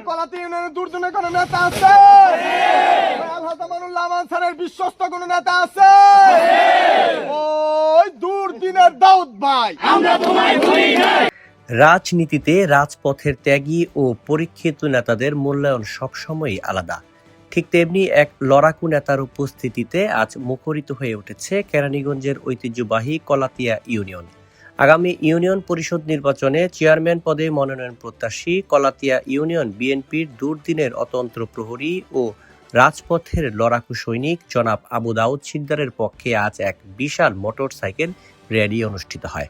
কলাতি ইউনিয়নের দুর্জনের কোনো নেতা আছে? আলহাজ আমানুল্লাহ আমান স্যারের বিশ্বস্ত কোনো নেতা আছে? ওই দুর্দিনের দাউদ ভাই। রাজনীতিতে রাজপথের ত্যাগী ও পরীক্ষিত নেতাদের মূল্যায়ন সবসময়ই আলাদা। ঠিক তেমনি এক লড়াকু নেতার উপস্থিতিতে আজ মুখরিত হয়ে উঠেছে কেরানীগঞ্জের ঐতিহ্যবাহী কলাতিয়া ইউনিয়ন। আগামী ইউনিয়ন পরিষদ নির্বাচনে চেয়ারম্যান পদে মনোনয়ন প্রত্যাশী কলাতিয়া ইউনিয়ন বিএনপির দুর্দিনের অতন্ত্র প্রহরী ও রাজপথের লড়াকু সৈনিক জনাব আবু দাউদ শিকদারের পক্ষে আজ এক বিশাল মোটরসাইকেল র্যালি অনুষ্ঠিত হয়।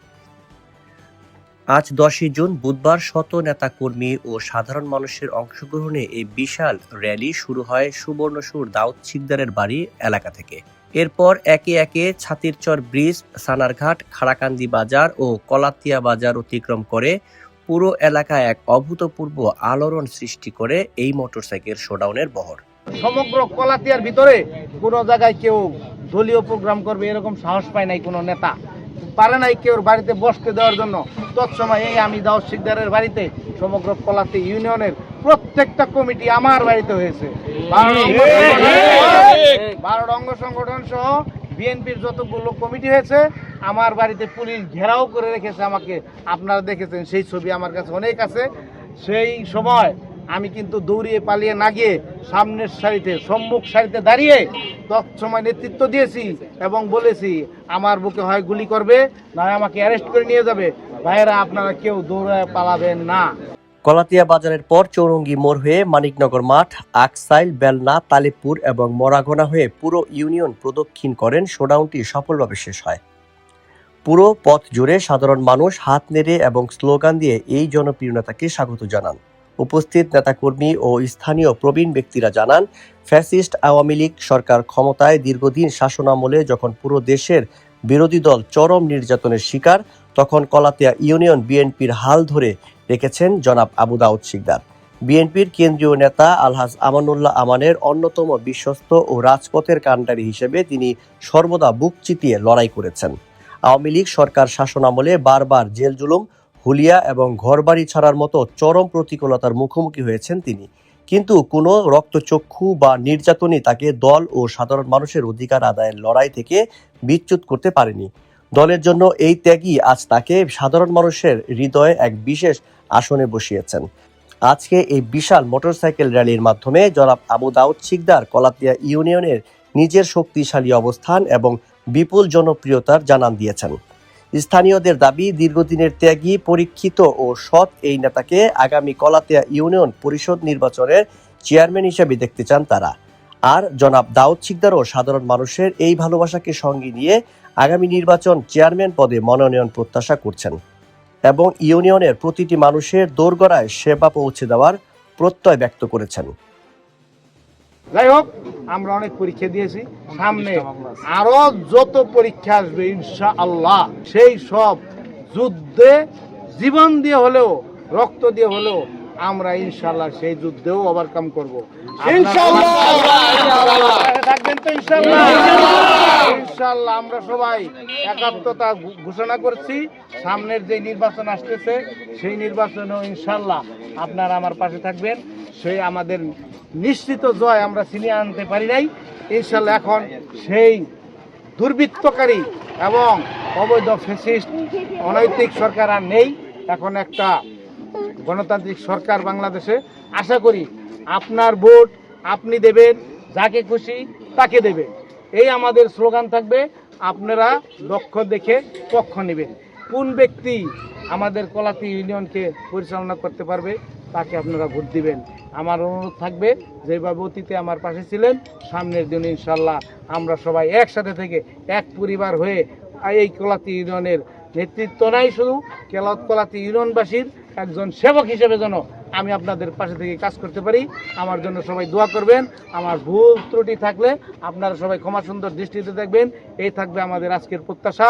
আজ 10 জুন বুধবার শত নেতাকর্মী ও সাধারণ মানুষের অংশগ্রহণে এই বিশাল র্যালি শুরু হয় সুবর্ণসুর দাউদ শিকদারের বাড়ি এলাকা থেকে। এরপর একে একে ছাতিরচর ব্রিজ, সানারঘাট, খাড়াকান্দি বাজার ও কলাতিয়া বাজার অতিক্রম করে পুরো এলাকায় এক অভূতপূর্ব আলোড়ন সৃষ্টি করে এই মোটরসাইকেল শোডাউনের বহর। সমগ্র কলাতিয়ার ভিতরে কোনো জায়গায় কেউ দলীয় প্রোগ্রাম করবে এরকম সাহস পায় নাই কোনো নেতা, পারে নাই কেউ বাড়িতে বসতে দেওয়ার জন্য। তৎসময় এই আমি দাউদ শিকদারের বাড়িতে সমগ্র কলাতি ইউনিয়নের প্রত্যেকটা কমিটি আমার বাড়িতে হয়েছে। 12 অঙ্গ সংগঠন সহ বিএনপির যতগুলো কমিটি হয়েছে আমার বাড়িতে পুলিশ ঘেরাও করে রেখেছে আমাকে। আপনারা দেখেছেন সেই ছবি আমার কাছে অনেক আছে। সেই সময় আমি কিন্তু দৌড়িয়ে পালিয়ে না গিয়ে সামনের সারিতে, সম্মুখ সারিতে দাঁড়িয়ে তৎসময় নেতৃত্ব দিয়েছি এবং বলেছি আমার বুকে হয় গুলি করবে, নয় আমাকে অ্যারেস্ট করে নিয়ে যাবে। ভাইয়েরা, আপনারা কেউ দৌড়ায় পালাবেন না। কলাতিয়া বাজারের পর চৌরঙ্গি মোড় হয়ে মানিকনগর মাঠ, আকসাইল, বেলনা, তালিবপুর এবং মোরাঘোনা হয়ে পুরো ইউনিয়ন প্রদক্ষিণ করেন। শোডাউনটি সফলভাবে শেষ হয়। পুরো পথ জুড়ে সাধারণ মানুষ হাত নেড়ে এবং স্লোগান দিয়ে এই জনপ্রিয় নেতাকে স্বাগত জানান। উপস্থিত নেতাকর্মী ও স্থানীয় প্রবীণ ব্যক্তিরা জানান, ফ্যাসিস্ট আওয়ামী লীগ সরকার ক্ষমতায় দীর্ঘদিন শাসনামলে যখন পুরো দেশের বিরোধী দল চরম নির্যাতনের শিকার, তখন কলাতিয়া ইউনিয়ন বিএনপির হাল ধরে রেখেছেন জনাব আবু দাউদ শিকদার। বিএনপির কেন্দ্রীয় নেতা আলহাজ আমানুল্লাহ আমানের অন্যতম বিশ্বস্ত ও রাজপথের কাণ্ডারি হিসেবে তিনি সর্বদা বুক চিতিয়ে লড়াই করেছেন। আওয়ামী লীগ সরকার শাসনামলে বারবার জেল জুলুম, হুলিয়া এবং ঘরবাড়ি ছাড়ার মতো চরম প্রতিকূলতার মুখোমুখি হয়েছেন তিনি, কিন্তু কোনো রক্তচক্ষু বা নির্যাতনই তাকে দল ও সাধারণ মানুষের অধিকার আদায়ের লড়াই থেকে বিচ্যুত করতে পারেনি। দলের জন্য এই ত্যাগই আজ তাকে সাধারণ মানুষের হৃদয়ে এক বিশেষ আসনে বসিয়েছেন। আজকে এই বিশাল মোটরসাইকেল র্যালির মাধ্যমে জনাব আবু দাউদ শিকদার কলাতিয়া ইউনিয়নের নিজের শক্তিশালী অবস্থান এবং বিপুল জনপ্রিয়তার জানান দিয়েছেন। স্থানীয়দের দাবি, দীর্ঘদিনের ত্যাগী, পরীক্ষিত ও সৎ এই নেতাকে আগামী কলাতিয়া ইউনিয়ন পরিষদ নির্বাচনের চেয়ারম্যান হিসেবে দেখতে চান তারা। আর জনাব দাউদ শিকদারও সাধারণ মানুষের এই ভালোবাসাকে সঙ্গে নিয়ে আগামী নির্বাচন চেয়ারম্যান পদে মনোনয়ন প্রত্যাশা করছেন এবং ইউনিয়নের প্রতিটি মানুষের দোরগোড়ায় সেবা পৌঁছে দেওয়ার প্রত্যয় ব্যক্ত করেছেন। যাই হোক, আমরা অনেক পরীক্ষা দিয়েছি, সামনে আরো যত পরীক্ষা আসবে ইনশাআল্লাহ সেই সব যুদ্ধে জীবন দিয়ে হলেও, রক্ত দিয়ে হলেও আমরা ইনশাআল্লাহ সেই যুদ্ধেও ওভারকাম করব। থাকবেন তো ইনশাআল্লাহ? ইনশাআল্লাহ আমরা সবাই একাত্মতা ঘোষণা করছি। সামনের যে নির্বাচন আসতেছে সেই নির্বাচনেও ইনশাআল্লাহ আপনারা আমার পাশে থাকবেন। সেই আমাদের নিশ্চিত জয় আমরা ছিনিয়ে আনতে পারি নাই, ইনশাআল্লাহ এখন সেই দুর্বৃত্তকারী এবং অবৈধ ফ্যাসিস্ট অনৈতিক সরকার আর নেই। এখন একটা গণতান্ত্রিক সরকার বাংলাদেশে। আশা করি আপনার ভোট আপনি দেবেন, যাকে খুশি তাকে দেবেন, এই আমাদের স্লোগান থাকবে। আপনারা লক্ষ্য দেখে পক্ষ নেবেন। কোন ব্যক্তি আমাদের কলাতি ইউনিয়নকে পরিচালনা করতে পারবে তাকে আপনারা ভোট দিবেন। আমার অনুরোধ থাকবে, যেভাবে অতীতে আমার পাশে ছিলেন, সামনের দিন ইনশাল্লাহ আমরা সবাই একসাথে থেকে এক পরিবার হয়ে এই কলাতি ইউনিয়নের নেতৃত্ব নাই, শুধু কলাতি ইউনিয়নবাসীর একজন সেবক হিসেবে যেন আমি আপনাদের পাশে থেকে কাজ করতে পারি। আমার জন্য সবাই দোয়া করবেন। আমার ভুল ত্রুটি থাকলে আপনারা সবাই ক্ষমা সুন্দর দৃষ্টিতে দেখবেন। এই থাকবে আমাদের আজকের প্রত্যাশা।